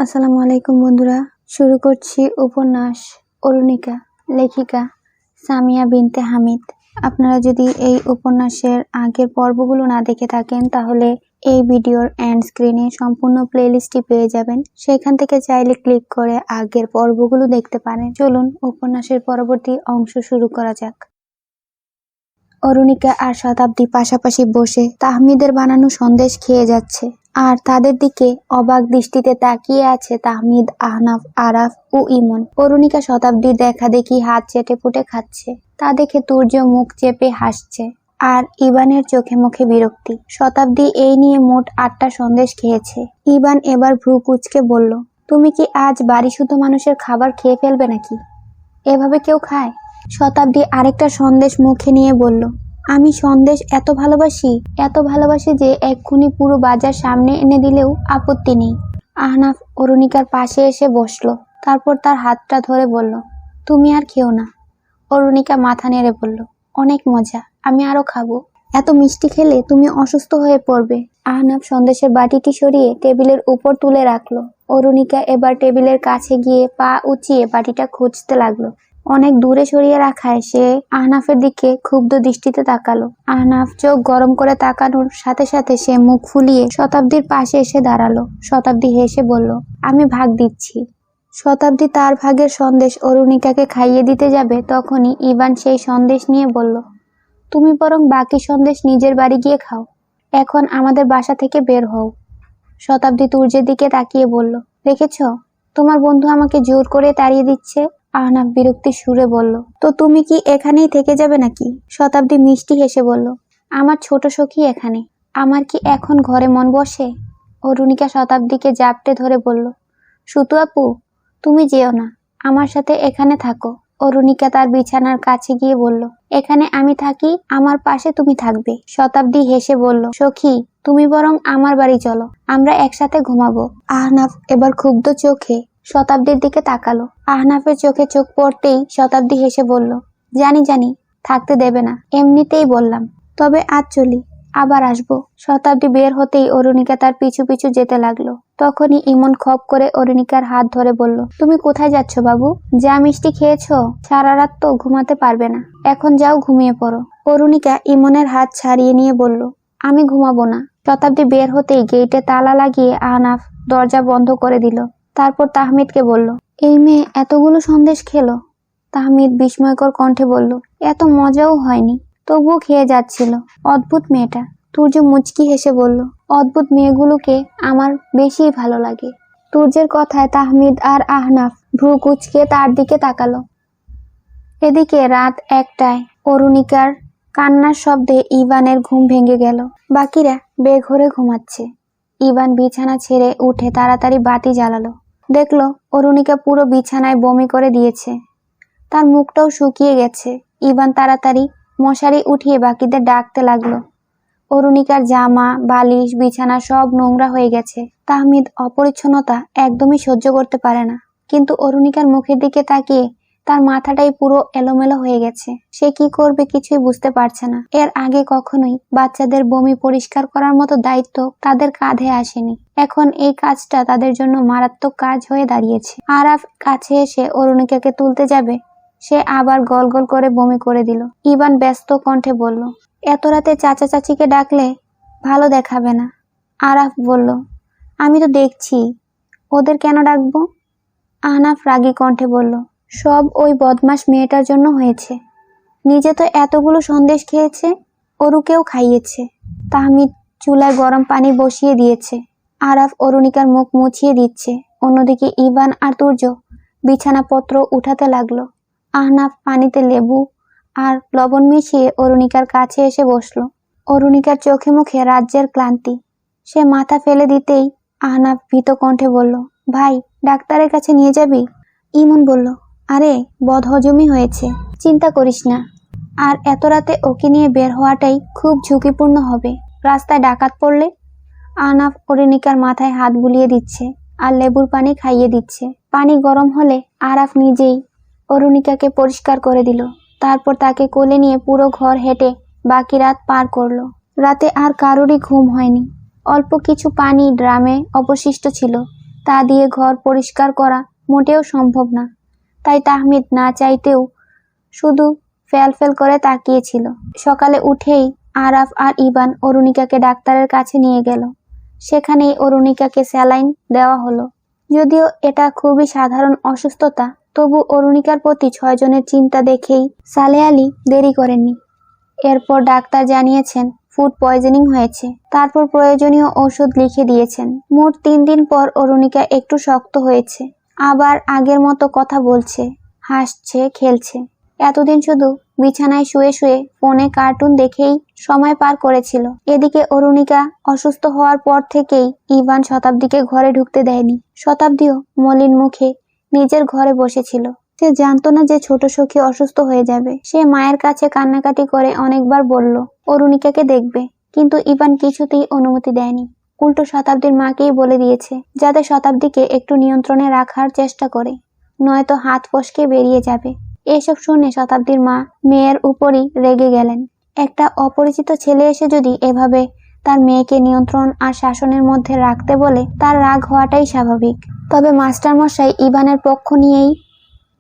আসসালামু আলাইকুম বন্ধুরা, শুরু করছি উপন্যাস অরুণিকা, লেখিকা সামিয়া বিনতে হামিদ। আপনারা যদি এই উপন্যাসের আগের পর্বগুলো না দেখে থাকেন তাহলে এই ভিডিওর এন্ড স্ক্রিনে সম্পূর্ণ প্লেলিস্টটি পেয়ে যাবেন, সেখান থেকে চাইলে ক্লিক করে আগের পর্বগুলো দেখতে পারেন। চলুন উপন্যাসের পরবর্তী অংশ শুরু করা যাক। অরুণিকা আর শতাব্দী পাশাপাশি বসে তাহমিদের বানানো সন্দেশ খেয়ে যাচ্ছে, আর তাদের দিকে অবাক দৃষ্টিতে তাকিয়ে আছে তাহমিদ, আহনাফ, আরাফ ও ইমন। অরুণিকা শতাব্দীর দেখা দেখি হাত চেটে পুটে খাচ্ছে, তা দেখে তুর্য মুখ চেপে হাসছে, আর ইবানের চোখে মুখে বিরক্তি। শতাব্দী এই নিয়ে মোট 8টা সন্দেশ খেয়েছে। ইবান এবার ভ্রু কুঁচকে বলল, তুমি কি আজ বাড়ি শুধু মানুষের খাবার খেয়ে ফেলবে নাকি? এভাবে কেউ খায়? শতাব্দী আরেকটা সন্দেশ মুখে নিয়ে বলল, আমি সন্দেশ এত ভালোবাসি যে এক্ষুনি পুরো বাজার সামনে এনে দিলেও আপত্তি নেই। আহনাফ অরুণিকার পাশে এসে বসলো, তারপর তার হাতটা ধরে বলল, তুমি আর খেও না। অরুণিকা মাথা নেড়ে বলল, অনেক মজা, আমি আরো খাবো। এত মিষ্টি খেলে তুমি অসুস্থ হয়ে পড়বে। আহনাফ সন্দেশের বাটিটি সরিয়ে টেবিলের উপর তুলে রাখলো। অরুণিকা এবার টেবিলের কাছে গিয়ে পা উঁচিয়ে বাটিটা খুঁজতে লাগলো। অনেক দূরে সরিয়ে রাখায় সে আহনাফের দিকে ক্ষুব্ধ দৃষ্টিতে তাকালো। আহনাফ চোখ গরম করে তাকানোর সাথে সাথে সে মুখ ফুলিয়ে শতাব্দীর পাশে এসে দাঁড়ালো। শতাব্দী হেসে বলল, আমি ভাগ দিচ্ছি। শতাব্দী তার ভাগের সন্দেশ অরুণিকাকে খাইয়ে দিতে যাবে, তখনই ইবান সেই সন্দেশ নিয়ে বলল, তুমি বরং বাকি সন্দেশ নিজের বাড়ি গিয়ে খাও, এখন আমাদের বাসা থেকে বের হও। শতাব্দী তুর্যের দিকে তাকিয়ে বলল, দেখেছ, তোমার বন্ধু আমাকে জোর করে তাড়িয়ে দিচ্ছে। আহনাফ বিরক্তির সুরে বলল, তো তুমি কি এখানেই থেকে যাবে নাকি? শতাব্দী মিষ্টি হেসে বলল, আমার ছোট সখী এখানে, আমার কি এখন ঘরে মন বসে? অরুণিকা শতাব্দীকে জাপটে ধরে বলল, সুতু আপু, তুমি যেও না, আমার সাথে এখানে থাকো। অরুণিকা তার বিছানার কাছে গিয়ে বলল, এখানে আমি থাকি, আমার পাশে তুমি থাকবে। শতাব্দী হেসে বলল, সখী, তুমি বরং আমার বাড়ি চলো, আমরা একসাথে ঘুমাবো। আহনাফ এবার ক্ষুব্ধ চোখে শতাব্দীর দিকে তাকালো। আহনাফের চোখে চোখ পড়তেই শতাব্দী হেসে বলল, জানি থাকতে দেবে না, এমনিতেই বললাম, তবে আজ চলি, আবার আসবো। শতাব্দী বের হতেই অরুণিকা তার পিছু পিছু যেতে লাগলো। তখনই ইমন খপ করে অরুণিকার হাত ধরে বলল, তুমি কোথায় যাচ্ছ বাবু? যা মিষ্টি খেয়েছো, সারা রাত তো ঘুমাতে পারবে না, এখন যাও ঘুমিয়ে পড়ো। অরুণিকা ইমনের হাত ছাড়িয়ে নিয়ে বলল, আমি ঘুমাবো না। শতাব্দী বের হতেই গেটে তালা লাগিয়ে আহনাফ দরজা বন্ধ করে দিল। তারপর তাহমিদকে বলল, এই মেয়ে এতগুলো সন্দেশ খেলো? তাহমিদ বিস্ময়কর কণ্ঠে বলল, এত মজাও হয়নি, তবুও খেয়ে যাচ্ছিল, অদ্ভুত মেয়েটা। তুর্য মুচকি হেসে বলল, অদ্ভুত মেয়েগুলোকে আমার বেশি ভালো লাগে। তুর্যের কথায় তাহমিদ আর আহনাফ ভ্রু কুঁচকে তার দিকে তাকালো। এদিকে রাত 1টায় অরুণিকার কান্নার শব্দে ইবানের ঘুম ভেঙে গেল। বাকিরা বেঘরে ঘুমাচ্ছে। ইবান বিছানা ছেড়ে উঠে তাড়াতাড়ি বাতি জ্বালালো। দেখলো অরুণিকা পুরো বিছানায় বমি করে দিয়েছে, তার মুখটাও শুকিয়ে গেছে। ইবান তাড়াতাড়ি মশারি উঠিয়ে বাকিদের ডাকতে লাগলো। অরুণিকার জামা, বালিশ, বিছানা সব নোংরা হয়ে গেছে। তাহমিদ অপরিচ্ছন্নতা একদমই সহ্য করতে পারে না, কিন্তু অরুণিকার মুখের দিকে তাকিয়ে তার মাথাটাই পুরো এলোমেলো হয়ে গেছে। সে কি করবে কিছুই বুঝতে পারছে না। এর আগে কখনোই বাচ্চাদের বমি পরিষ্কার করার মতো দায়িত্ব তাদের কাঁধে আসেনি, এখন এই কাজটা তাদের জন্য মারাত্মক কাজ হয়ে দাঁড়িয়েছে। আরাফ কাছে এসে অরুণিকাকে তুলতে যাবে, সে আবার গল গল করে বমি করে দিল। ইবান ব্যস্ত কণ্ঠে বলল, এত রাতে চাচা চাচিকে ডাকলে ভালো দেখাবে না। আরাফ বলল, আমি তো দেখছি, ওদের কেন ডাকবো? আহনাফ রাগী কণ্ঠে বলল, সব ওই বদমাস মেয়েটার জন্য হয়েছে, নিজে তো এতগুলো সন্দেশ খেয়েছে, অরুকেও খাইয়েছে। তাহমিদ চুলায় গরম পানি বসিয়ে দিয়েছে, আরাফ অরুণিকার মুখ মুছিয়ে দিচ্ছে। অন্যদিকে ইবান আর তুর্য বিছানাপত্র উঠাতে লাগলো। আহনাফ পানিতে লেবু আর লবণ মিশিয়ে অরুণিকার কাছে এসে বসলো। অরুণিকার চোখে মুখে রাজ্যের ক্লান্তি। সে মাথা ফেলে দিতেই আহনাফ ভীত কণ্ঠে বলল, ভাই, ডাক্তারের কাছে নিয়ে যাবি? ইমন বলল, আরে বদহজমি হয়েছে, চিন্তা করিস না, আর এত রাতে ওকে নিয়ে বের হওয়াটাই খুব ঝুঁকিপূর্ণ হবে, রাস্তায় ডাকাত পড়লে। আহনাফ অরুণিকার মাথায় হাত বুলিয়ে দিচ্ছে আর লেবুর পানি খাইয়ে দিচ্ছে। পানি গরম হলে আরাফ নিজেই অরুণিকাকে পরিষ্কার করে দিল, তারপর তাকে কোলে নিয়ে পুরো ঘর হেঁটে বাকি রাত পার করলো। রাতে আর কারোরই ঘুম হয়নি। অল্প কিছু পানি ড্রামে অবশিষ্ট ছিল, তা দিয়ে ঘর পরিষ্কার করা মোটেও সম্ভব না। তাই তাহমিদ না চাইতেও শুধু ফেল করে তাকিয়েছিল। সকালে উঠেই আরাফ আর ইবান অরুণিকাকে ডাক্তারের কাছে নিয়ে গেল। সেখানেই অরুণিকাকে স্যালাইন দেওয়া হলো। যদিও এটা খুবই সাধারণ অসুস্থতা, তবু অরুণিকার প্রতি 6 জনের চিন্তা দেখেই সালেহ আলী দেরি করেননি। এরপর ডাক্তার জানিয়েছেন ফুড পয়জনিং হয়েছে। তারপর প্রয়োজনীয় ওষুধ লিখে দিয়েছেন। মোট 3 দিন পর অরুণিকা একটু শক্ত হয়েছে, আবার আগের মতো কথা বলছে, হাসছে, খেলছে। এতদিন শুধু বিছানায় শুয়ে শুয়ে ফোনে কার্টুন দেখেই সময় পার করেছিল। এদিকে অরুণিকা অসুস্থ হওয়ার পর থেকেই ইভান শতাব্দীকে ঘরে ঢুকতে দেয়নি। শতাব্দীও মলিন মুখে নিজের ঘরে বসেছিল। সে জানতো না যে ছোট সখী অসুস্থ হয়ে যাবে। সে মায়ের কাছে কান্নাকাটি করে অনেকবার বলল অরুণিকাকে দেখবে, কিন্তু ইভান কিছুতেই অনুমতি দেয়নি। উল্টো শতাব্দীর মাকেই বলে দিয়েছে যাতে শতাব্দীকে একটু নিয়ন্ত্রণে রাখার চেষ্টা করে, নয়তো হাত ফসকে বেরিয়ে যাবে। এসব শুনে শতাব্দীর মা মেয়ের উপরই রেগে গেলেন। একটা অপরিচিত ছেলে এসে যদি এভাবে তার মেয়েকে নিয়ন্ত্রণ আর শাসনের মধ্যে রাখতে বলে, তার রাগ হওয়াটাই স্বাভাবিক। তবে মাস্টারমশাই ইভানের পক্ষ নিয়েই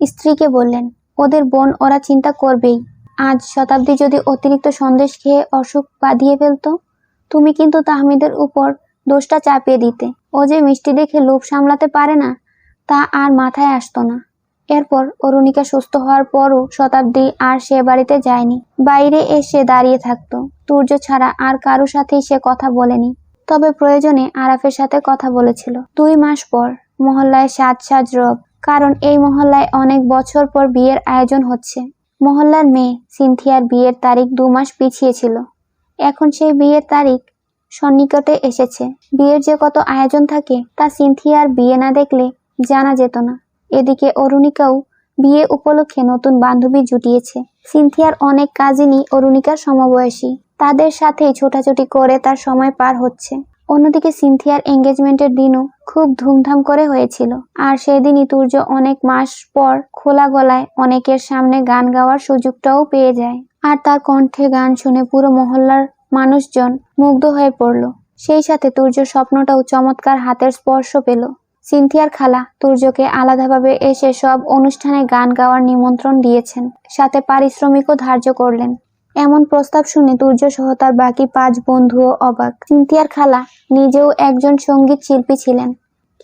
স্ত্রীকে বললেন, ওদের বোন, ওরা চিন্তা করবেই। আজ শতাব্দী যদি অতিরিক্ত সন্দেশ খেয়ে অসুখ বাঁধিয়ে ফেলতো, তুমি কিন্তু তাহমিদের উপর দোষটা চাপিয়ে দিতে। ও যে মিষ্টি দেখে লোভ সামলাতে পারে না, তা আর মাথায় আসতো না। এরপর অরুণিকা সুস্থ হওয়ার পরও শতাব্দী আর সে বাড়িতে যায়নি। বাইরে এসে দাঁড়িয়ে থাকতো। তুর্য ছাড়া আর কারো সাথেই সে কথা বলেনি। তবে প্রয়োজনে আরাফের সাথে কথা বলেছিল। 2 মাস পর মহল্লায় সাজ রব, কারণ এই মহল্লায় অনেক বছর পর বিয়ের আয়োজন হচ্ছে। মহল্লার মেয়ে সিনথিয়ার বিয়ের তারিখ 2 মাস পিছিয়ে ছিল। এখন সেই বিয়ের তারিখ সন্নিকটে এসেছে। বিয়ের যে কত আয়োজন থাকে তা সিনথিয়ার বিয়ে না দেখলে জানা যেত না। এদিকে অরুণিকাও বিয়ে উপলক্ষে নতুন বান্ধবী জুটিয়েছে। সিনথিয়ার অনেক কাজিনই অরুণিকার সমবয়সী। তাদের সাথেই ছোটাছুটি করে তার সময় পার হচ্ছে। অন্যদিকে সিনথিয়ার এঙ্গেজমেন্টের দিনও খুব ধুমধাম করে হয়েছিল। আর সেদিনই তুর্য অনেক মাস পর খোলা গলায় অনেকের সামনে গান গাওয়ার সুযোগটাও পেয়ে যায়। আর তার কণ্ঠে গান শুনে পুরো মহল্লার মানুষজন মুগ্ধ হয়ে পড়ল। সেই সাথে তুর্যর স্বপ্নটাও চমৎকার হাতের স্পর্শ পেল। সিনথিয়ার খালা তুর্যকে আলাদাভাবে এসে সব অনুষ্ঠানে গান গাওয়ার নিমন্ত্রণ দিয়েছেন, সাথে পারিশ্রমিকও ধার্য করলেন। এমন প্রস্তাব শুনে তুর্য সহ তার বাকি 5 বন্ধুও অবাক। সিনথিয়ার খালা নিজেও একজন সঙ্গীত শিল্পী ছিলেন,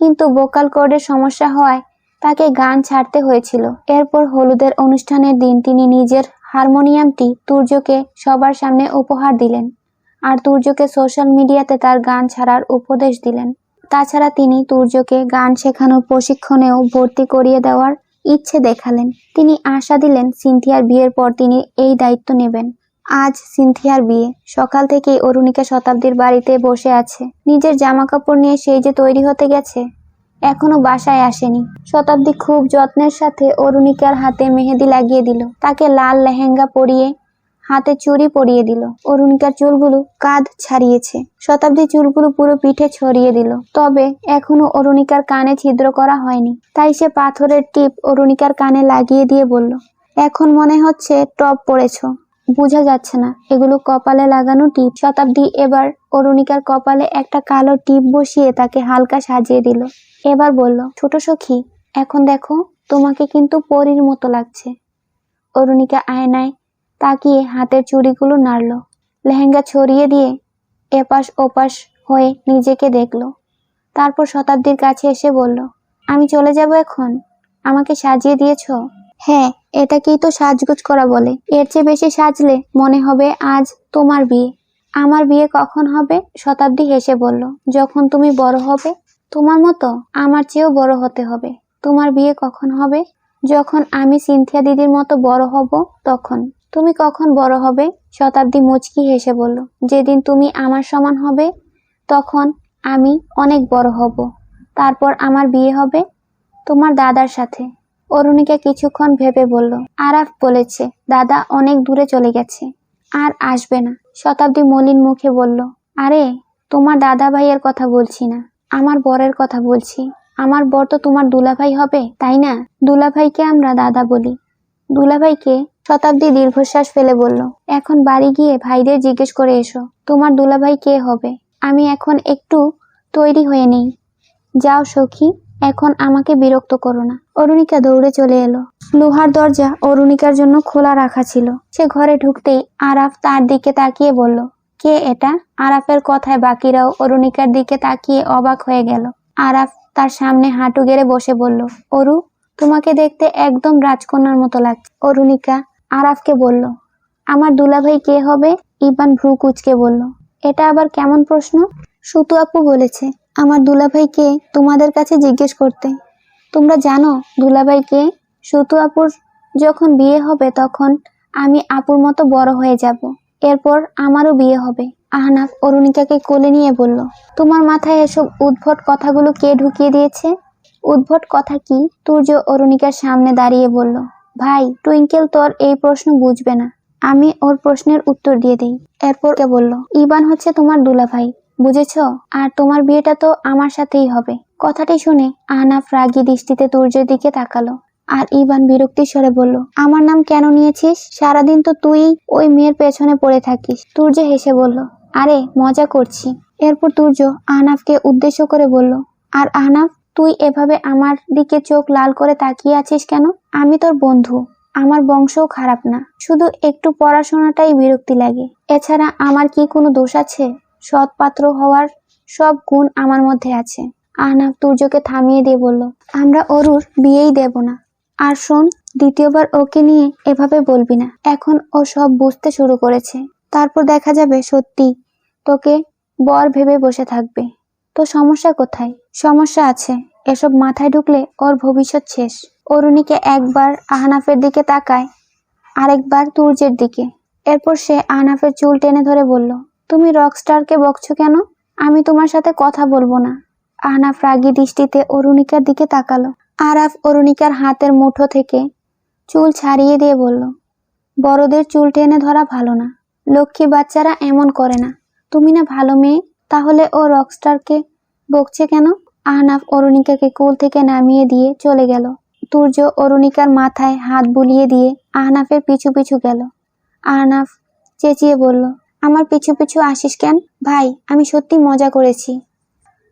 কিন্তু ভোকাল কর্ডের সমস্যা হওয়ায় তাকে গান ছাড়তে হয়েছিল। এরপর হলুদের অনুষ্ঠানের দিন তিনি নিজের হারমোনিয়ামটি তুর্যকে সবার সামনে উপহার দিলেন, আর তুর্যকে সোশ্যাল মিডিয়াতে তার গান ছাড়ার উপদেশ দিলেন। তাছাড়া তিনি তুর্যকে গান শেখানোর প্রশিক্ষণেও ভর্তি করিয়ে দেওয়ার ইচ্ছে দেখালেন। তিনি আশা দিলেন সিনথিয়ার বিয়ের পর তিনি এই দায়িত্ব নেবেন। আজ সিনথিয়ার বিয়ে। সকাল থেকেই অরুণিকা শতাব্দীর বাড়িতে বসে আছে। নিজের জামা কাপড় নিয়ে সেই যে তৈরি হতে গেছে, এখনো বাসায় আসেনি। শতাব্দী খুব যত্নের সাথে অরুণিকার হাতে মেহেদি লাগিয়ে দিল, তাকে লাল লেহেঙ্গা পরিয়ে হাতে চুড়ি পরিয়ে দিল। অরুণিকার চুলগুলো কাঁধ ছাড়িয়েছে। শতাব্দী চুলগুলো পুরো পিঠে ছড়িয়ে দিল। তবে এখনো অরুণিকার কানে ছিদ্র করা হয়নি। তাই সে পাথরের টিপ অরুণিকার কানে লাগিয়ে দিয়ে বলল, এখন মনে হচ্ছে টপ পড়েছ, বোঝা যাচ্ছে না, এগুলো কপালে লাগানো টিপ। শতাব্দী এবার অরুণিকার কপালে একটা কালো টিপ বসিয়ে তাকে হালকা সাজিয়ে দিল। এবার বলল, ছোট সখী, এখন দেখো, তোমাকে কিন্তু পরীর মতো লাগছে। অরুণিকা আয়নায় তাকিয়ে হাতের চুড়িগুলো নাড়ল, লেহেঙ্গা ছড়িয়ে দিয়ে এপাশ ওপাশ হয়ে নিজেকে দেখল। তারপর শতাব্দীর কাছে এসে বলল, আমি চলে যাব এখন? আমাকে সাজিয়ে দিয়েছ? হ্যাঁ, এটাকেই তো সাজগোজ করা বলে। এর চেয়ে বেশি সাজলে মনে হবে আজ তোমার বিয়ে। আমার বিয়ে কখন হবে? শতাব্দী হেসে বলল, যখন তুমি বড় হবে। তোমার মতো আমার চেয়েও বড় হতে হবে। তোমার বিয়ে কখন হবে? যখন আমি সিনথিয়া দিদির মতো বড় হব তখন। তুমি কখন বড় হবে? শতাব্দী মুচকি হেসে বলল, যেদিন তুমি আমার সমান হবে তখন আমি অনেক বড় হব। তারপর আমার বিয়ে হবে তোমার দাদার সাথে। অরুণিকা কিছুক্ষণ ভেবে বলল, আরাফ বলেছে দাদা অনেক দূরে চলে গেছে, আর আসবে না। শতাব্দী মলিন মুখে বলল, আরে তোমার দাদা ভাইয়ের কথা বলছি না, আমার বরের কথা বলছি। আমার বর তো তোমার দুলাভাই হবে, তাই না? দুলাভাইকে আমরা দাদা বলি। দুলাভাইকে? শতাব্দী দীর্ঘশ্বাস ফেলে বলল, এখন বাড়ি গিয়ে ভাইদের জিজ্ঞেস করে এসো তোমার দুলাভাই কে হবে। আমি এখন একটু তৈরি হয়ে নেই। যাও সখী, এখন আমাকে বিরক্ত করো না। অরুণিকা দৌড়ে চলে এলো। লোহার দরজা অরুণিকার জন্য খোলা রাখা ছিল। সে ঘরে ঢুকতেই আরাফ তার দিকে তাকিয়ে বলল, কে এটা? আরাফের কথায় বাকিরাও অরুণিকার দিকে তাকিয়ে অবাক হয়ে গেল। আরাফ তার সামনে হাঁটু গেড়ে বসে বলল, অরু, তোমাকে দেখতে একদম রাজকন্যার মতো লাগছে। অরুণিকা আরাফকে বলল, আমার দুলাভাই কে হবে? ইবান ভ্রু কুঁচকে বলল, এটা আবার কেমন প্রশ্ন? শুতু আপু বলেছে আমার দুলাভাই কে তোমাদের কাছে জিজ্ঞেস করতে। তোমরা জানো দুলাভাই কে? শুতু আপুর যখন বিয়ে হবে তখন আমি আপুর মতো বড় হয়ে যাব। এরপর আমারও বিয়ে হবে। আহনাফ অরুণিকাকে কোলে নিয়ে বলল, তোমার মাথায় এসব উদ্ভট কথাগুলো কে ঢুকিয়ে দিয়েছে? উদ্ভট কথা কি? তুর্য অরুণিকার সামনে দাঁড়িয়ে বলল, ভাই টুইঙ্কেল তোর এই প্রশ্ন বুঝবে না, আমি ওর প্রশ্নের উত্তর দিয়ে দেই। এরপর কে বলল, ইবান হচ্ছে তোমার দুলাভাই, বুঝেছো? আর তোমার বিয়েটা তো আমার সাথেই হবে। কথাটি শুনে আহনাফ রাগী দৃষ্টিতে তুর্যের দিকে তাকালো। আর ইবান বিরক্তির স্বরে বলল, আমার নাম কেন নিয়েছিস? সারাদিন তো তুই ওই মেয়ের পেছনে পড়ে থাকিস। তুর্য হেসে বলল, আরে মজা করছি। এরপর তুর্য আহনাফকে উদ্দেশ্য করে বলল, আর আহনাফ, তুই এভাবে আমার দিকে চোখ লাল করে তাকিয়ে আছিস কেন? আমি তোর বন্ধু, আমার বংশও খারাপ না, শুধু একটু পড়াশোনাটাই বিরক্তি লাগে। এছাড়া আমার কি কোনো দোষ আছে? সৎ পাত্র হওয়ার সব গুণ আমার মধ্যে আছে। আহনাফ তুর্যকে থামিয়ে দিয়ে বলল, আমরা অরুর বিয়েই দেব না। আর শোন, দ্বিতীয়বার ওকে নিয়ে এভাবে বলবি না। এখন ও সব বুঝতে শুরু করেছে, তারপর দেখা যাবে সত্যি তোকে বর ভেবে বসে থাকবে। তো সমস্যা কোথায়? সমস্যা আছে, এসব মাথায় ঢুকলে ওর ভবিষ্যৎ শেষ। অরুণিকে একবার আহনাফের দিকে তাকায়, আরেকবার তুর্যের দিকে। এরপর সে আহনাফের চুল টেনে ধরে বলল, তুমি রকস্টারকে বকছো কেন? আমি তোমার সাথে কথা বলবো না। আহনাফ রাগী দৃষ্টিতে অরুণিকার দিকে তাকালো। আরাফ অরুণিকার হাতের মুঠো থেকে চুল ছাড়িয়ে দিয়ে বলল, বড়দের চুল টেনে ধরা ভালো না, লক্ষ্মী বাচ্চারা এমন করে না। তুমি না ভালো মেয়ে, তাহলে ও রকস্টারকে বকছে কেন? আহনাফ অরুণিকাকে কোল থেকে নামিয়ে দিয়ে চলে গেল। তুর্য অরুণিকার মাথায় হাত বুলিয়ে দিয়ে আহনাফের পিছু পিছু গেল। আহনাফ চেঁচিয়ে বলল, আমার পিছু পিছু আসিস কেন? ভাই, আমি সত্যি মজা করেছি।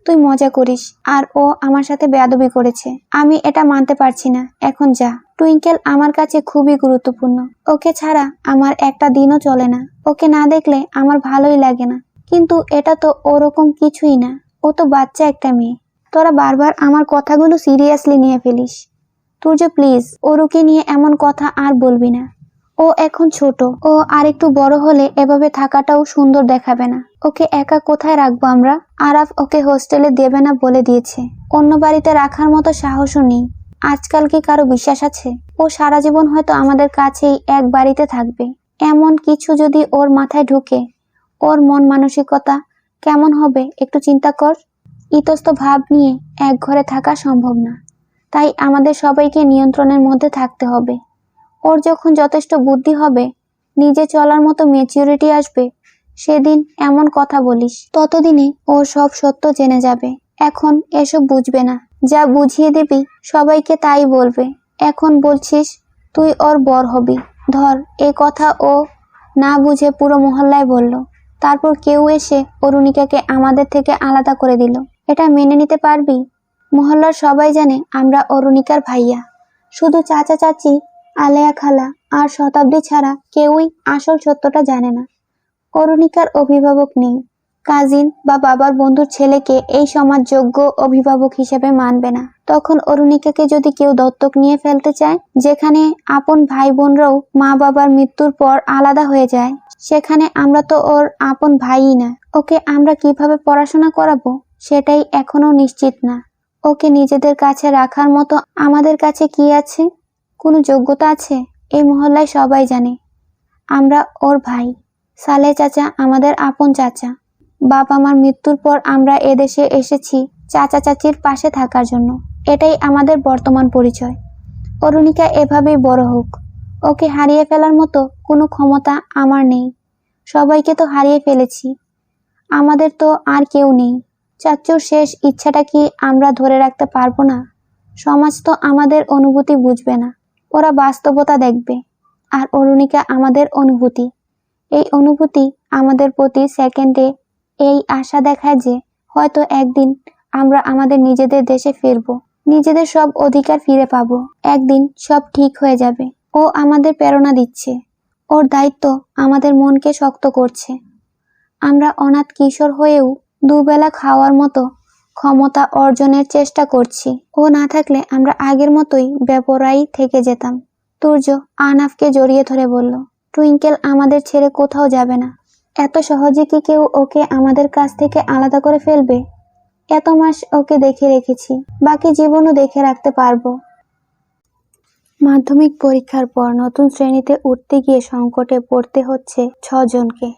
তুই মজা করিস, আর ও আমার সাথে বেয়াদবি করেছে। আমি এটা মানতে পারছি না। এখন যা। টুইঙ্কেল আমার কাছে খুবই গুরুত্বপূর্ণ। ওকে ছাড়া আমার একটা দিনও চলে না। ওকে না দেখলে আমার ভালোই লাগে না। কিন্তু এটা তো ওরকম কিছুই না। ও তো বাচ্চা একটা মেয়ে। তোরা বারবার আমার কথাগুলো সিরিয়াসলি নিয়ে ফেলিস। তুর্য প্লিজ, ওরুকে নিয়ে এমন কথা আর বলবি না। ও এখন ছোট, ও আরেকটু বড় হলে এভাবে থাকাটাও সুন্দর দেখাবে না। ওকে একা কোথায় রাখবো আমরা? আরাফ ওকে হোস্টেলে দেবে না বলে দিয়েছে। অন্য বাড়িতে রাখার মতো সাহসও নেই। আজকাল কি কারো বিশ্বাস আছে? ও সারা জীবন হয়তো আমাদের কাছেই এক বাড়িতে থাকবে। এমন কিছু যদি ওর মাথায় ঢুকে, ওর মন মানসিকতা কেমন হবে একটু চিন্তা কর। ইতস্ত ভাব নিয়ে এক ঘরে থাকা সম্ভব না। তাই আমাদের সবাইকে নিয়ন্ত্রণের মধ্যে থাকতে হবে। ওর যখন যথেষ্ট বুদ্ধি হবে, নিজে চলার মতো ম্যাচিউরিটি আসবে, সেদিন এমন কথা বলিস। ততদিনে ও সব সত্য জেনে যাবে। এখন এসব বুঝবে না। যা বুঝিয়ে দিবি সবাইকে তাই বলবে। এখন বলছিস তুই ওর বর হবি। ধর, এই কথা ও না বুঝে পুরো মহল্লায় বলল। তারপর কেউ এসে অরুণিকাকে আমাদের থেকে আলাদা করে দিল। এটা মেনে নিতে পারবি? মহল্লার সবাই জানে আমরা অরুণিকার ভাইয়া। শুধু চাচা চাচি, আলেয়া খালা আর শতাব্দী ছাড়া কেউই আসল সত্যটা জানে না। অরুণিকার অভিভাবক নেই। কাজিন বা বাবার বন্ধুর ছেলেকে এই সমাজ যোগ্য অভিভাবক হিসেবে মানবে না। তখন অরুণিকাকে যদি কেউ দত্তক নিয়ে ফেলতে চায়, যেখানে আপন ভাই বোনরাও মা বাবার মৃত্যুর পর আলাদা হয়ে যায়, সেখানে আমরা তো ওর আপন ভাইই না। ওকে আমরা কিভাবে পড়াশোনা করাবো সেটাই এখনো নিশ্চিত না। ওকে নিজেদের কাছে রাখার মতো আমাদের কাছে কি আছে? কোনো যোগ্যতা আছে? এই মহল্লায় সবাই জানে আমরা ওর ভাই। সালেহ চাচা আমাদের আপন চাচা। বাবা মার মৃত্যুর পর আমরা এদেশে এসেছি চাচা চাচির পাশে থাকার জন্য। এটাই আমাদের বর্তমান পরিচয়। অরুণিকা এভাবেই বড় হোক। ওকে হারিয়ে ফেলার মতো কোনো ক্ষমতা আমার নেই। সবাইকে তো হারিয়ে ফেলেছি, আমাদের তো আর কেউ নেই। চাচুর শেষ ইচ্ছাটা কি আমরা ধরে রাখতে পারবো না? সমাজ তো আমাদের অনুভূতি বুঝবে না, ওরা বাস্তবতা দেখবে। আর অরুণিকা আমাদের অনুভূতি। এই অনুভূতি আমাদের প্রতি সেকেন্ডে এই আশা দেখায় যে হয়তো একদিন আমরা আমাদের নিজেদের দেশে ফিরবো, নিজেদের সব অধিকার ফিরে পাবো। একদিন সব ঠিক হয়ে যাবে। ও আমাদের প্রেরণা দিচ্ছে। ওর দায়িত্ব আমাদের মনকে শক্ত করছে। আমরা অনাথ কিশোর হয়েও দুবেলা খাওয়ার মতো ক্ষমতা অর্জনের চেষ্টা করছি। ও না থাকলে আমরা আগের মতোই বেপরোয়াই থেকে যেতাম। তুর্য আহনাফকে জড়িয়ে ধরে বলল, টুইঙ্কেল আমাদের ছেড়ে কোথাও যাবে না। এত সহজে কি কেউ ওকে আমাদের কাছ থেকে আলাদা করে ফেলবে? এত মাস ওকে দেখে রেখেছি, বাকি জীবনও দেখে রাখতে পারবো। মাধ্যমিক পরীক্ষার পর নতুন শ্রেণীতে উঠতে গিয়ে সংকটে পড়তে হচ্ছে 6 জনকে।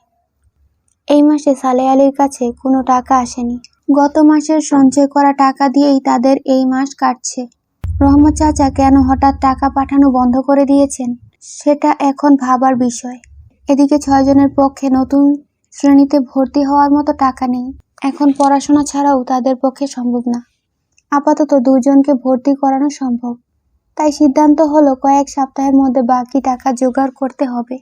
এই মাসে সালেহ আলীর কাছে কোনো টাকা আসেনি। গত মাসের সঞ্চয় করা টাকা দিয়েই তাদের এই মাস কাটছে। রহমত চাচা কেন হঠাৎ টাকা পাঠানো বন্ধ করে দিয়েছেন সেটা এখন ভাবার বিষয়। এদিকে 6 জনের পক্ষে নতুন শ্রেণীতে ভর্তি হওয়ার মতো টাকা নেই। এখন পড়াশোনা ছাড়াও তাদের পক্ষে সম্ভব না। আপাতত 2 জনকে ভর্তি করানো সম্ভব। তাই সিদ্ধান্ত হলো কয়েক সপ্তাহের মধ্যে বাকি টাকা জোগাড় করতে হবে,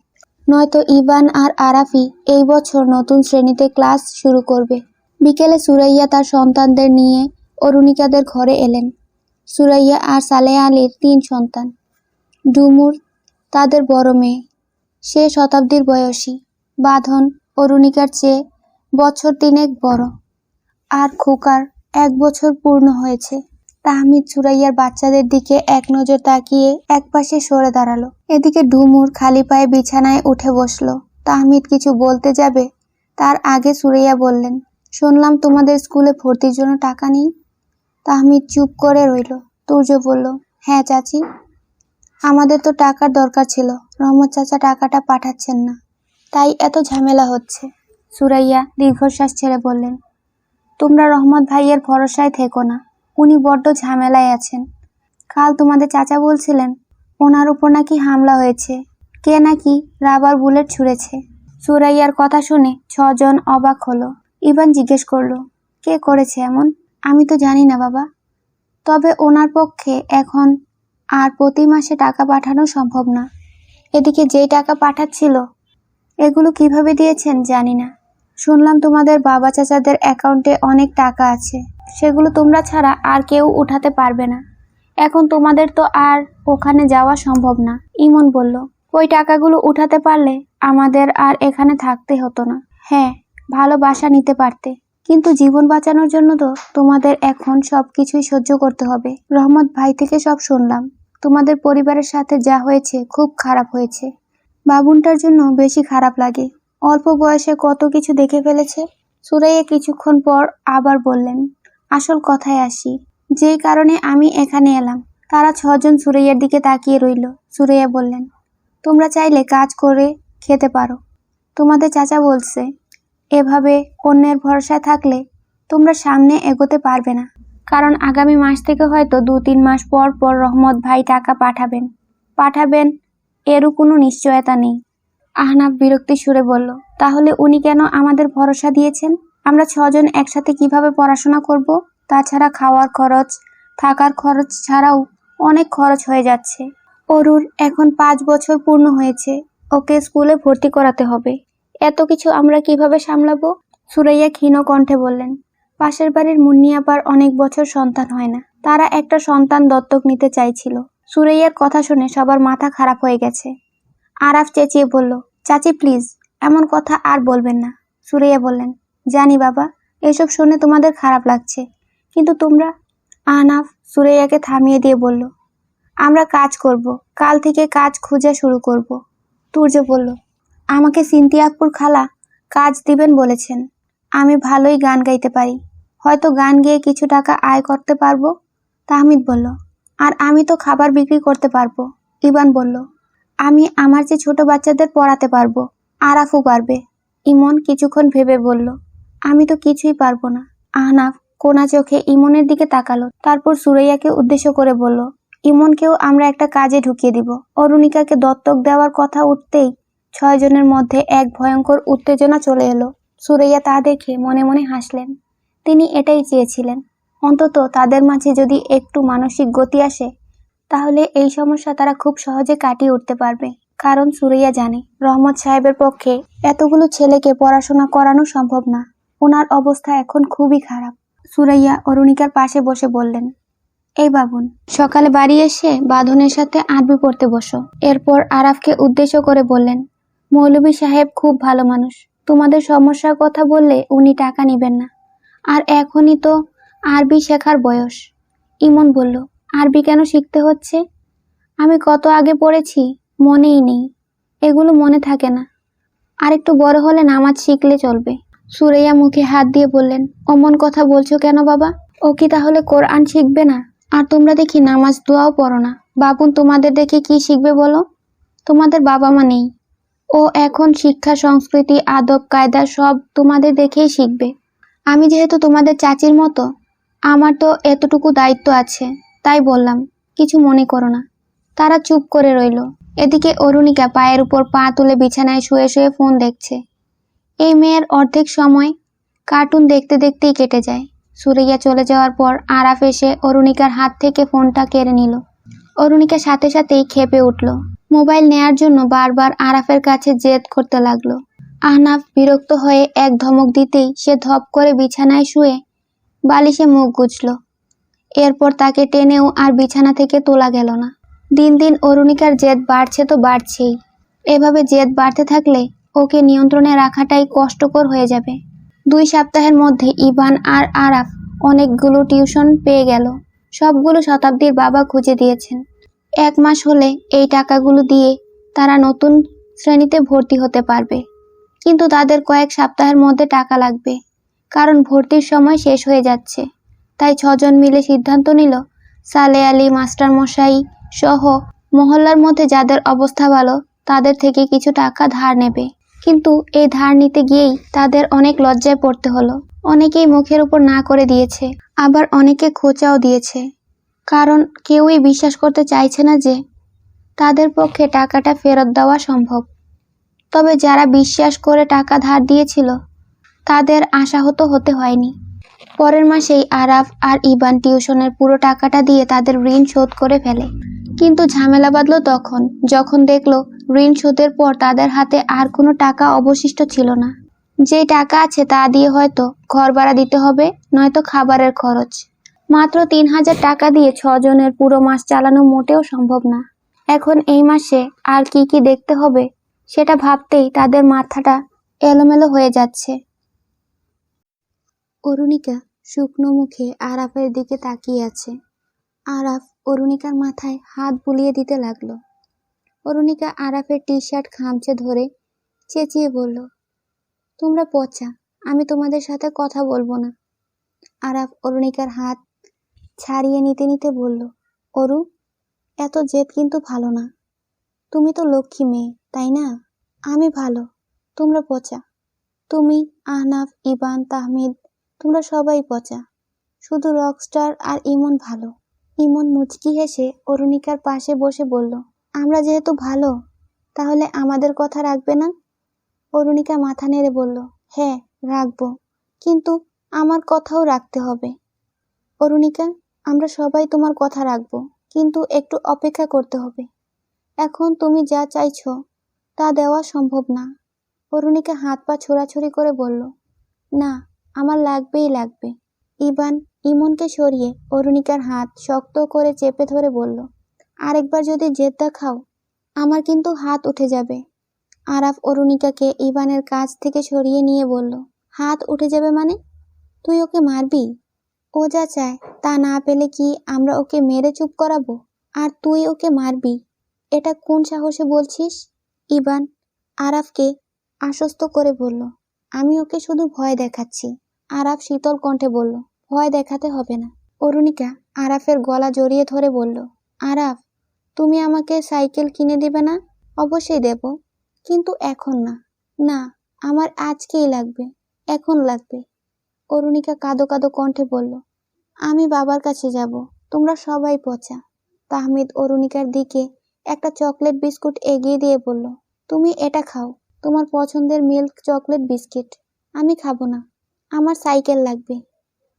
নয়তো ইভান আর আরাফি এই বছর নতুন শ্রেণীতে ক্লাস শুরু করবে। বিকেলে সুরাইয়া তার সন্তানদের নিয়ে অরুণিকাদের ঘরে এলেন। সুরাইয়া আর সালেহ আলীর 3 সন্তান। ডুমুর তাদের বড় মেয়ে, সে শতাব্দীর বয়সী। বাঁধন অরুণিকার চেয়ে বছর 3 বড়, আর খোকার 1 বছর পূর্ণ হয়েছে। তাহমিদ সুরাইয়ার বাচ্চাদের দিকে এক নজর তাকিয়ে একপাশে সরে দাঁড়ালো। এদিকে ডুমুর খালি পায়ে বিছানায় উঠে বসলো। তাহমিদ কিছু বলতে যাবে তার আগে সুরাইয়া বললেন, শুনলাম তোমাদের স্কুলে ভর্তির জন্য টাকা নেই। তাহমিদ চুপ করে রইল। তুর্য বলল, হ্যাঁ চাচি, আমাদের তো টাকার দরকার ছিল। রহমত চাচা টাকাটা পাঠাচ্ছেন না, তাই এত ঝামেলা হচ্ছে। সুরাইয়া দীর্ঘশ্বাস ছেড়ে বললেন, তোমরা রহমত ভাইয়ের ভরসায় থেকো না, উনি বড্ড ঝামেলায় আছেন। কাল তোমাদের চাচা বলছিলেন ওনার উপর নাকি হামলা হয়েছে, কে নাকি রাবার বুলেট ছুঁড়েছে। সুরাইয়ার কথা শুনে 6 জন অবাক হলো। ইভান জিজ্ঞেস করলো, কে করেছে এমন? আমি তো জানি না বাবা, তবে ওনার পক্ষে এখন আর প্রতি মাসে টাকা পাঠানো সম্ভব না। এদিকে যেই টাকা পাঠাচ্ছিল এগুলো কিভাবে দিয়েছেন জানি না। শুনলাম তোমাদের বাবা চাচাদের অ্যাকাউন্টে অনেক টাকা আছে, সেগুলো তোমরা ছাড়া আর কেউ উঠাতে পারবে না। এখন তোমাদের তো আর ওখানে যাওয়া সম্ভব না। ইমন বলল, ওই টাকাগুলো উঠাতে পারলে আমাদের আর এখানে থাকতে হতো না। হ্যাঁ, ভালো বাসা নিতে পারতে, কিন্তু জীবন বাঁচানোর জন্য তো তোমাদের এখন সবকিছুই সহ্য করতে হবে। রহমত ভাই থেকে সব শুনলাম, তোমাদের পরিবারের সাথে যা হয়েছে খুব খারাপ হয়েছে। বাবুনটার জন্য বেশি খারাপ লাগে, অল্প বয়সে কত কিছু দেখে ফেলেছে। সুরাইয়া কিছুক্ষণ পর আবার বললেন, আসল কথায় আসি, যেই কারণে আমি এখানে এলাম। তারা 6 জন সুরাইয়ার দিকে তাকিয়ে রইল। সুরাইয়া বললেন, তোমরা চাইলে কাজ করে খেতে পারো। তোমাদের চাচা বলছে এভাবে অন্যের ভরসায় থাকলে তোমরা সামনে এগোতে পারবে না, কারণ আগামী মাস থেকে হয়তো 2-3 মাস পর পর রহমত ভাই টাকা পাঠাবেন এরও কোনো নিশ্চয়তা নেই। আহনাফ বিরক্তি সুরে বলল, তাহলে উনি কেন আমাদের ভরসা দিয়েছেন? আমরা 6 জন একসাথে কিভাবে পড়াশোনা করব? তাছাড়া খাওয়ার খরচ, থাকার খরচ ছাড়াও অনেক খরচ হয়ে যাচ্ছে। অরুর এখন 5 বছর পূর্ণ হয়েছে, ওকে স্কুলে ভর্তি করাতে হবে। এত কিছু আমরা কিভাবে সামলাবো? সুরাইয়া ক্ষীণ কণ্ঠে বললেন, পাশের বাড়ির মুন্নি আপার অনেক বছর সন্তান হয় না, তারা একটা সন্তান দত্তক নিতে চাইছিল। সুরাইয়ার কথা শুনে সবার মাথা খারাপ হয়ে গেছে। আরাফ চেঁচিয়ে বলল, চাচি প্লিজ, এমন কথা আর বলবেন না। সুরাইয়া বললেন, জানি বাবা, এসব শুনে তোমাদের খারাপ লাগছে, কিন্তু তোমরা। আহনাফ সুরাইয়াকে থামিয়ে দিয়ে বলল, আমরা কাজ করব, কাল থেকে কাজ খোঁজা শুরু করব। তুর্য বলল, আমাকে সিনথিয়া আপুর খালা কাজ দিবেন বলেছেন। আমি ভালোই গান গাইতে পারি, হয়তো গান গেয়ে কিছু টাকা আয় করতে পারবো। তাহমিদ বলল, আর আমি তো খাবার বিক্রি করতে পারবো। ইভান বলল, আমি আমার যে ছোট বাচ্চাদের পড়াতে পারবো। আরাফও পারবে। ইমন কিছুক্ষণ ভেবে বলল, আমি তো কিছুই পারবো না। আহনাফ কোনা চোখে ইমনের দিকে তাকালো, তারপর সুরাইয়াকে উদ্দেশ্য করে বলল, ইমনকেও আমরা একটা কাজে ঢুকিয়ে দিব। অরুণিকাকে দত্তক দেওয়ার কথা উঠতেই 6 জনের মধ্যে এক ভয়ঙ্কর উত্তেজনা চলে এলো। সুরাইয়া তা দেখে মনে মনে হাসলেন। তিনি এটাই চেয়েছিলেন, অন্তত তাদের মাঝে যদি একটু মানসিক গতি আসে তাহলে এই সমস্যা তারা খুব সহজে কাটিয়ে উঠতে পারবে। কারণ সুরাইয়া জানে রহমত সাহেবের পক্ষে এতগুলো ছেলেকে পড়াশোনা করানো সম্ভব না। ওনার অবস্থা এখন খুবই খারাপ। সুরাইয়া অরুণিকার পাশে বসে বললেন, এই বাবুন, সকালে বাড়ি এসে বাঁধনের সাথে আরবি পড়তে বসো। এরপর আরাফকে উদ্দেশ্য করে বললেন, মৌলভী সাহেব খুব ভালো মানুষ, তোমাদের সমস্যার কথা বললে উনি টাকা নেবেন না, আর এখনই তো আরবি শেখার বয়স। ইমন বলল, আরবি কেন শিখতে হচ্ছে? আমি কত আগে পড়েছি, মনেই নেই, এগুলো মনে থাকে না, আর একটু বড় হলে নামাজ শিখলে চলবে। সুরাইয়া মুখে হাত দিয়ে বললেন, অমন কথা বলছো কেন বাবা? ও কি তাহলে কোরআন শিখবে না? আর তোমরা দেখি নামাজ দোয়াও পড়ো না। বাবুন তোমাদের দেখে কি শিখবে বলো? তোমাদের বাবা মা নেই। ও এখন শিক্ষা, সংস্কৃতি, আদব কায়দা সব তোমাদের দেখেই শিখবে। আমি যেহেতু তোমাদের চাচির মতো, আমার তো এতটুকু দায়িত্ব আছে, তাই বললাম, কিছু মনে করো না। তারা চুপ করে রইল। এদিকে অরুণিকা পায়ের উপর পা তুলে বিছানায় শুয়ে শুয়ে ফোন দেখছে। এই মেয়ের অর্ধেক সময় কার্টুন দেখতে দেখতেই কেটে যায়। সুরাইয়া চলে যাওয়ার পর আরাফ এসে অরুণিকার হাত থেকে ফোনটা কেড়ে নিল। অরুণিকা সাথে সাথেই ক্ষেপে উঠল। মোবাইল নেয়ার জন্য বারবার আরাফের কাছে জেদ করতে লাগলো। আহনাফ বিরক্ত হয়ে এক ধমক দিতেই সে ধপ করে বিছানায় শুয়ে বালিশে মুখ গুজল। এরপর তাকে টেনেও আর বিছানা থেকে তোলা গেল না। দিন দিন অরুণিকার জেদ বাড়ছে তো বাড়ছেই। এভাবে জেদ বাড়তে থাকলে ওকে নিয়ন্ত্রণে রাখাটাই কষ্টকর হয়ে যাবে। 2 সপ্তাহের মধ্যে ইভান আর আরাফ অনেকগুলো টিউশন পেয়ে গেল। সবগুলো শতাব্দীর বাবা খুঁজে দিয়েছেন। 1 মাস হলে এই টাকাগুলো দিয়ে তারা নতুন শ্রেণীতে ভর্তি হতে পারবে। কিন্তু তাদের কয়েক সপ্তাহের মধ্যে টাকা লাগবে, কারণ ভর্তির সময় শেষ হয়ে যাচ্ছে। তাই 6 জন মিলে সিদ্ধান্ত নিল, সালে আলী মাস্টারমশাই সহ মহল্লার মধ্যে যাদের অবস্থা ভালো তাদের থেকে কিছু টাকা ধার নেবে। কিন্তু এই ধার নিতে গিয়েই তাদের অনেক লজ্জায় পড়তে হলো। অনেকেই মুখের উপর না করে দিয়েছে, আবার অনেকে খোঁচাও দিয়েছে, কারণ কেউই বিশ্বাস করতে চাইছে না যে তাদের পক্ষে টাকাটা ফেরত দেওয়া সম্ভব। তবে যারা বিশ্বাস করে টাকা ধার দিয়েছিল তাদের আশাহত হতে হয়নি। পরের মাসেই আরাফ আর ইবান টিউশনের পুরো টাকাটা দিয়ে তাদের ঋণ শোধ করে ফেলে। কিন্তু ঝামেলা বাঁধল তখন, যখন দেখলো ঋণ শোধের পর তাদের হাতে আর কোনো টাকা অবশিষ্ট ছিল না। যেই টাকা আছে তা দিয়ে হয়তো ঘর ভাড়া দিতে হবে, নয়তো খাবারের খরচ। মাত্র 3000 টাকা দিয়ে 6 জনের পুরো মাস চালানো মোটেও সম্ভব না। এখন এই মাসে আর কি কি দেখতে হবে সেটা ভাবতেই তাদের মাথাটা এলোমেলো হয়ে যাচ্ছে। অরুণিকা শুকনো মুখে আরাফের দিকে তাকিয়ে আছে। আরাফ অরুণিকার মাথায় হাত বুলিয়ে দিতে লাগলো। অরুণিকা আরাফের টি-শার্ট খামচে ধরে চেঁচিয়ে বলল, তোমরা পচা, আমি তোমাদের সাথে কথা বলবো না। আরাফ অরুণিকার হাত ছাড়িয়ে নিতে নিতে বলল, অরু, এত জেদ কিন্তু ভালো না। তুমি তো লক্ষ্মী মেয়ে, তাই না? আমি ভালো, তোমরা পচা। তুমি, আহনাফ, ইবান, তাহমিদ, তোমরা সবাই পচা। শুধু রকস্টার আর ইমন ভালো। ইমন মুচকি হেসে অরুণিকার পাশে বসে বলল, আমরা যেহেতু ভালো, তাহলে আমাদের কথা রাখবে না? অরুণিকা মাথা নেড়ে বলল, হ্যাঁ রাখবো, কিন্তু আমার কথাও রাখতে হবে। অরুণিকা, আমরা সবাই তোমার কথা রাখবো, কিন্তু একটু অপেক্ষা করতে হবে। এখন তুমি যা চাইছো তা দেওয়া সম্ভব না। অরুণিকা হাত পা ছোড়াছুড়ি করে বলল, না, আমার লাগবেই লাগবে। ইবান ইমনকে সরিয়ে অরুণিকার হাত শক্ত করে চেপে ধরে বলল, আরেকবার যদি জেদ দেখাও, আমার কিন্তু হাত উঠে যাবে। আরাফ অরুণিকাকে ইবানের কাছ থেকে সরিয়ে নিয়ে বলল, হাত উঠে যাবে মানে? তুই ওকে মারবি? ও যা চায় তা না পেলে কি আমরা ওকে মেরে চুপ করাবো? আর তুই ওকে মারবি? এটা কোন সাহসে বলছিস? ইবান আরাফকে আশ্বস্ত করে বলল, আমি ওকে শুধু ভয় দেখাচ্ছি। আরাফ শীতল কণ্ঠে বলল, ভয় দেখাতে হবে না। অরুণিকা আরাফের গলা জড়িয়ে ধরে বলল, আরাফ, তুমি আমাকে সাইকেল কিনে দিবে না? অবশ্যই দেব, কিন্তু এখন না। না, আমার আজকেই লাগবে, এখন লাগবে। অরুণিকা কাঁদো কাঁদো কণ্ঠে বলল, আমি বাবার কাছে যাব, তোমরা সবাই পচা। তাহমিদ অরুণিকার দিকে একটা চকলেট বিস্কুট এগিয়ে দিয়ে বলল, তুমি এটা খাও, তোমার পছন্দের মিল্ক চকলেট বিস্কিট। আমি খাবো না, আমার সাইকেল লাগবে।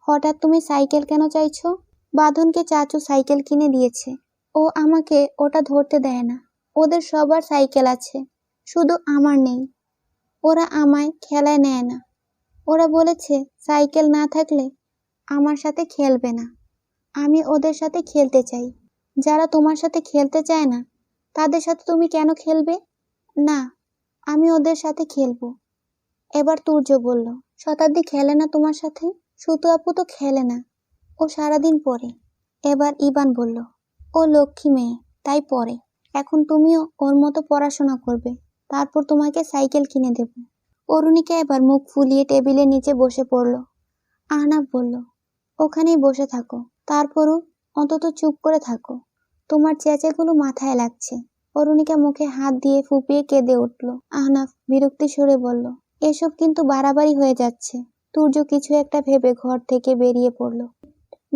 হঠাৎ তুমি সাইকেল কেন চাইছো? বাঁধনকে চাচু সাইকেল কিনে দিয়েছে, ও আমাকে ওটা ধরতে দেয় না। ওদের সবার সাইকেল আছে, শুধু আমার নেই। ওরা আমায় খেলায় নেয় না। ওরা বলেছে সাইকেল না থাকলে আমার সাথে খেলবে না। আমি ওদের সাথে খেলতে চাই। যারা তোমার সাথে খেলতে চায় না তাদের সাথে তুমি কেন খেলবে? না, আমি ওদের সাথে খেলবো। এবার তুর্য বলল, শতাব্দী খেলে না তোমার সাথে? সুতু আপু তো খেলে না, ও সারাদিন পড়ে। এবার ইবান বলল, ও লক্ষ্মী মেয়ে, তাই পড়ে। এখন তুমিও ওর মতো পড়াশোনা করবে, তারপর তোমাকে সাইকেল কিনে দেব। অরুণিকা এবার মুখ ফুলিয়ে টেবিলের নিচে বসে পড়ল। আহনাফ বলল, ওখানেই বসে থাকো, তারপরও অন্তত চুপ করে থাকো। তোমার চেঁচাগুলো মাথায় লাগছে। অরুণিকা মুখে হাত দিয়ে ফুপিয়ে কেঁদে উঠল। আহনাফ বিরক্তি সুরে বলল, এসব কিন্তু বাড়াবাড়ি হয়ে যাচ্ছে। তুর্য কিছু একটা ভেবে ঘর থেকে বেরিয়ে পড়ল।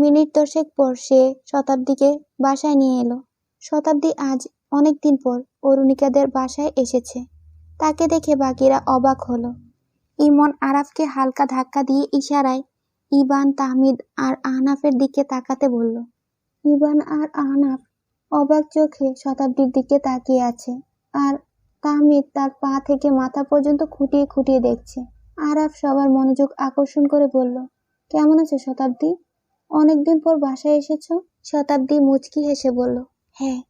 মিনিট 10 পর সে শতাব্দীকে বাসায় নিয়ে এলো। শতাব্দী আজ অনেকদিন পর অরুণিকাদের বাসায় এসেছে। তাকে দেখে বাকিরা অবাক হলো। ইমন আরাফকে হালকা ধাক্কা দিয়ে ইশারায় ইবান, তাহমিদ আর আহনাফের দিকে তাকাতে বলল। ইবান আর আহনাফ অবাক চোখে শতাব্দীর দিকে তাকিয়ে আছে, আর তাহমিদ তার পা থেকে মাথা পর্যন্ত খুঁটিয়ে খুঁটিয়ে দেখছে। আরাফ সবার মনোযোগ আকর্ষণ করে বলল, কেমন আছো শতাব্দী? অনেকদিন পর বাসায় এসেছো? শতাব্দী মুচকি হেসে বলল, হ্যাঁ,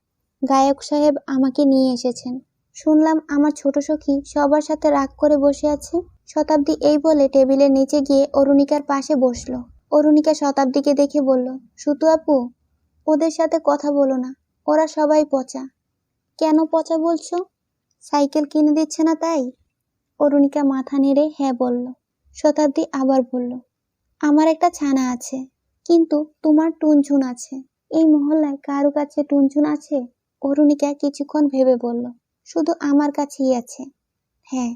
গায়ক সাহেব আমাকে নিয়ে এসেছেন। শুনলাম আমার ছোট সখী সবার সাথে রাগ করে বসে আছে। শতাব্দী এই বলে টেবিলের নিচে গিয়ে অরুণিকার পাশে বসলো। অরুণিকা শতাব্দীকে দেখে বলল, সুতু আপু, ওদের সাথে কথা বলো না, ওরা সবাই পচা। কেন পচা বলছো? সাইকেল কিনে দিচ্ছে না তাই? অরুণিকা মাথা নেড়ে হ্যাঁ বলল। শতাব্দী আবার বলল, আমার একটা ছানা আছে, কিন্তু তোমার টুনঝুন আছে। এই মহল্লায় কারো কাছে টুনঝুন আছে? অরুণিকা কিছুক্ষণ ভেবে বলল, শুধু আমার কাছেই আছে। হ্যাঁ,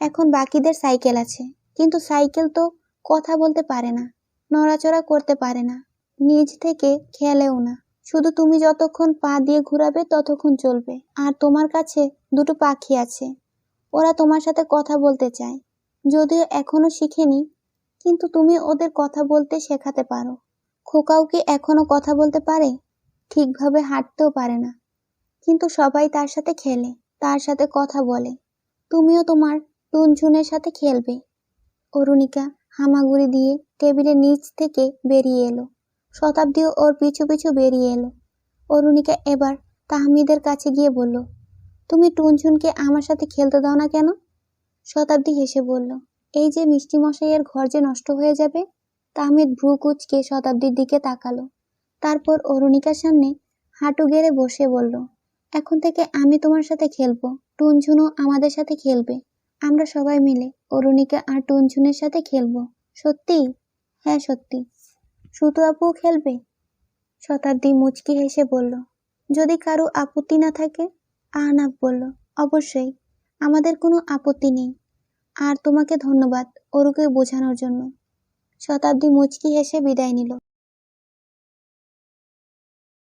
এখন বাকিদের সাইকেল আছে, কিন্তু সাইকেল তো কথা বলতে পারে না, নড়াচড়া করতে পারে না, নিজ থেকে খেলেও না। শুধু তুমি যতক্ষণ পা দিয়ে ঘুরাবে ততক্ষণ চলবে। আর তোমার কাছে দুটো পাখি আছে, ওরা তোমার সাথে কথা বলতে চায়, যদিও এখনো শিখেনি, কিন্তু তুমি ওদের কথা বলতে শেখাতে পারো। খোকাও কি এখনো কথা বলতে পারে? ঠিকভাবে হাঁটতেও পারে না, কিন্তু সবাই তার সাথে খেলে, তার সাথে কথা বলে। তুমিও তোমার টুনঝুনের সাথে খেলবে। অরুণিকা হামাগুড়ি দিয়ে টেবিলের নিচ থেকে বেরিয়ে এলো। শতাব্দীও ওর পিছু পিছু বেরিয়ে এলো। অরুণিকা এবার তাহমিদের কাছে গিয়ে বলল, তুমি টুনঝুনকে আমার সাথে খেলতে দাও না কেন? শতাব্দী হেসে বলল, এই যে মিষ্টি মশাইয়ের ঘর যে নষ্ট হয়ে যাবে। তাহমিদ ভ্রু কুঁচকে শতাব্দীর দিকে তাকালো, তারপর অরুণিকার সামনে হাঁটু গেড়ে বসে বলল, এখন থেকে আমি তোমার সাথে খেলবো, টুনঝুনও আমাদের সাথে খেলবে। আমরা সবাই মিলে অরুণিকা আর টুনঝুনের সাথে খেলবো। সত্যি? হ্যাঁ সত্যি। সুতু আপুও খেলবে? শতাব্দী মুচকি হেসে বলল, যদি কারো আপত্তি না থাকে। আহনাফ বলল, অবশ্যই, আমাদের কোনো আপত্তি নেই। আর তোমাকে ধন্যবাদ অরুকে বোঝানোর জন্য। শতাব্দী মুচকি হেসে বিদায় নিল।